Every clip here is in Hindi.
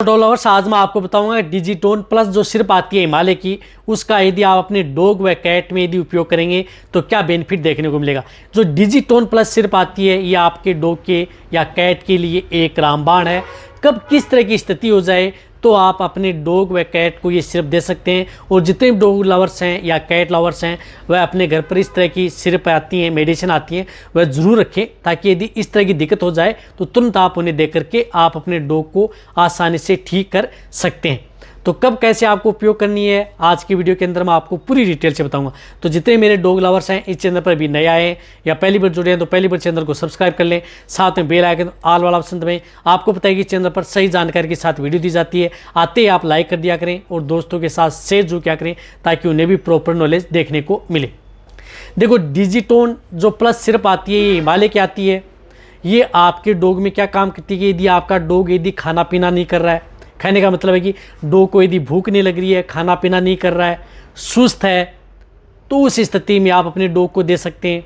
डॉग लवर्स, आज मैं आपको बताऊंगा डिजिटोन प्लस जो सिर्फ आती है हिमालय की, उसका यदि आप अपने डॉग व कैट में यदि उपयोग करेंगे तो क्या बेनिफिट देखने को मिलेगा। जो डिजिटोन प्लस सिर्फ आती है ये आपके डॉग के या कैट के लिए एक रामबाण है। कब किस तरह की स्थिति हो जाए तो आप अपने डॉग व कैट को ये सिरप दे सकते हैं। और जितने भी डॉग लवर्स हैं या कैट लवर्स हैं वह अपने घर पर इस तरह की सिरप आती हैं, मेडिसिन आती हैं, वह ज़रूर रखें, ताकि यदि इस तरह की दिक्कत हो जाए तो तुरंत आप उन्हें दे करके आप अपने डॉग को आसानी से ठीक कर सकते हैं। तो कब कैसे आपको उपयोग करनी है आज की वीडियो के अंदर मैं आपको पूरी डिटेल से बताऊंगा। तो जितने मेरे डॉग लवर्स हैं, इस चैनल पर भी नए आए हैं या पहली बार जुड़े हैं तो पहली बार चैनल को सब्सक्राइब कर लें, साथ में बेल आइकन ऑल वाला ऑप्शन दबाएं। आपको पता है कि चैनल पर सही जानकारी के साथ वीडियो दी जाती है, आते ही आप लाइक कर दिया करें और दोस्तों के साथ शेयर जरूर किया करें ताकि उन्हें भी प्रॉपर नॉलेज देखने को मिले। देखो, डिजिटोन जो प्लस सिरप आती है ये हिमालय की आती है। ये आपके डॉग में क्या काम करती है, यदि आपका डॉग यदि खाना पीना नहीं कर रहा है, खाने का मतलब है कि डॉग को यदि भूख नहीं लग रही है, खाना पीना नहीं कर रहा है, सुस्त है, तो उस स्थिति में आप अपने डॉग को दे सकते हैं।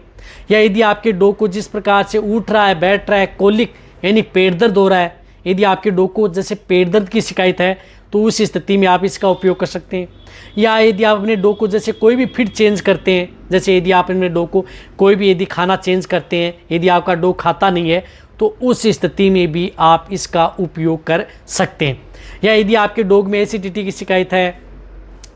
या यदि आपके डॉग को जिस प्रकार से उठ रहा है, बैठ रहा है, कोलिक यानी पेट दर्द हो रहा है, यदि आपके डॉग को जैसे पेट दर्द की शिकायत है तो उस स्थिति में आप इसका उपयोग कर सकते हैं। या यदि आप अपने डॉग को जैसे कोई भी फीड चेंज करते हैं, जैसे यदि आप अपने डॉग को कोई भी यदि खाना चेंज करते हैं, यदि आपका डॉग खाता नहीं है तो उस स्थिति में भी आप इसका उपयोग कर सकते हैं। या यदि आपके डॉग में एसिडिटी की शिकायत है,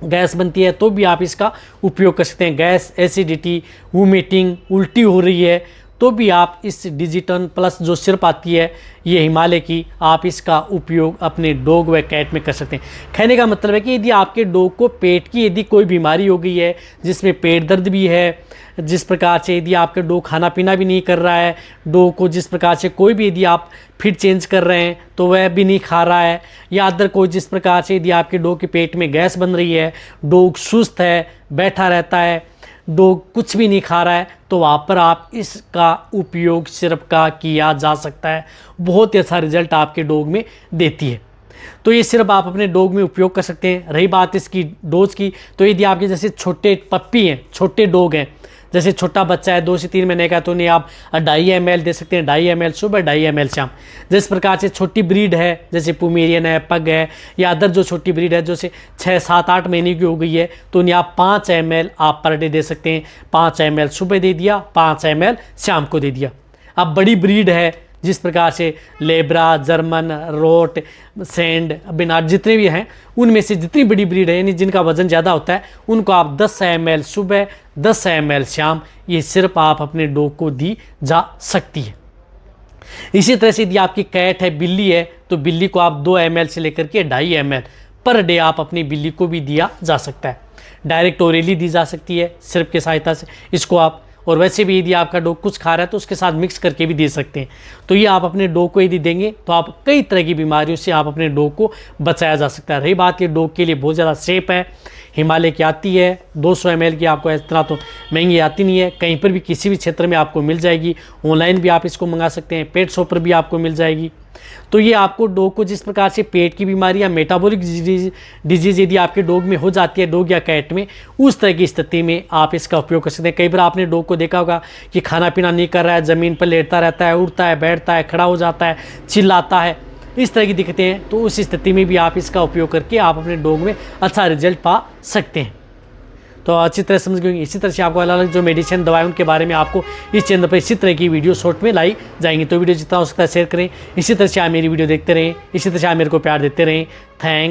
गैस बनती है, तो भी आप इसका उपयोग कर सकते हैं। गैस, एसिडिटी, वोमिटिंग, उल्टी हो रही है तो भी आप इस डिजिटोन प्लस जो सिरप आती है ये हिमालय की, आप इसका उपयोग अपने डॉग व कैट में कर सकते हैं। कहने का मतलब है कि यदि आपके डॉग को पेट की यदि कोई बीमारी हो गई है, जिसमें पेट दर्द भी है, जिस प्रकार से यदि आपका डॉग खाना पीना भी नहीं कर रहा है, डॉग को जिस प्रकार से कोई भी यदि आप फीड चेंज कर रहे हैं तो वह भी नहीं खा रहा है, या अदर कोई जिस प्रकार से यदि आपके डॉग के पेट में गैस बन रही है, डॉग सुस्त है, बैठा रहता है, डॉग कुछ भी नहीं खा रहा है, तो वहाँ पर आप इसका उपयोग सिरप का किया जा सकता है। बहुत ही अच्छा रिजल्ट आपके डॉग में देती है। तो ये सिर्फ आप अपने डॉग में उपयोग कर सकते हैं। रही बात इसकी डोज की, तो यदि आपके जैसे छोटे पप्पी हैं, छोटे डॉग हैं, जैसे छोटा बच्चा है 2 से 3 महीने का, तो उन्हें आप 2.5 ml दे सकते हैं, 2.5 ml सुबह, 2.5 ml शाम। जिस प्रकार से छोटी ब्रीड है जैसे पोमेरियन है, पग है, या अदर जो छोटी ब्रीड है जो से 6, 7, 8 महीने की हो गई है, तो उन्हें आप 5 ml आप पर डे दे सकते हैं। 5 ml सुबह दे दिया, 5 ml शाम को दे दिया। अब बड़ी ब्रीड है जिस प्रकार से लेब्रा, जर्मन, रोट, सैंड, बिनार जितने भी हैं, उनमें से जितनी बड़ी ब्रीड है यानी जिनका वजन ज़्यादा होता है, उनको आप 10 ml सुबह, 10 ml शाम ये सिर्फ आप अपने डॉग को दी जा सकती है। इसी तरह से यदि आपकी कैट है, बिल्ली है, तो बिल्ली को आप 2 ml से लेकर के 2.5 ml पर डे आप अपनी बिल्ली को भी दिया जा सकता है। डायरेक्ट ओरली दी जा सकती है सिरप की सहायता से इसको आप, और वैसे भी यदि आपका डॉग कुछ खा रहा है तो उसके साथ मिक्स करके भी दे सकते हैं। तो ये आप अपने डॉग को यदि देंगे तो आप कई तरह की बीमारियों से आप अपने डॉग को बचाया जा सकता है। रही बात ये डॉग के लिए बहुत ज़्यादा सेफ है, हिमालय की आती है, 200 ml की, आपको इतना तो महंगी आती नहीं है, कहीं पर भी किसी भी क्षेत्र में आपको मिल जाएगी। ऑनलाइन भी आप इसको मंगा सकते हैं, पेट शॉप पर भी आपको मिल जाएगी। तो ये आपको डॉग को जिस प्रकार से पेट की बीमारी या मेटाबॉलिक डिजीज यदि आपके डॉग में हो जाती है, डॉग या कैट में, उस तरह की स्थिति में आप इसका उपयोग कर सकते हैं। कई बार आपने डॉग को देखा होगा कि खाना पीना नहीं कर रहा है, ज़मीन पर लेटता रहता है, उठता है, बैठता है, खड़ा हो जाता है, चिल्लाता है, इस तरह की दिक्कतें हैं, तो उस स्थिति में भी आप इसका उपयोग करके आप अपने डॉग में अच्छा रिजल्ट पा सकते हैं। तो अच्छी तरह समझ गए। इसी तरह से आपको अलग अलग जो मेडिसिन दवाएं उनके बारे में आपको इस चैनल पर इसी तरह की वीडियो शॉर्ट में लाई जाएंगी। तो वीडियो जितना हो सकता है शेयर करें। इसी तरह से आप मेरी वीडियो देखते रहें, इसी तरह से आप मेरे को प्यार देते रहें। थैंक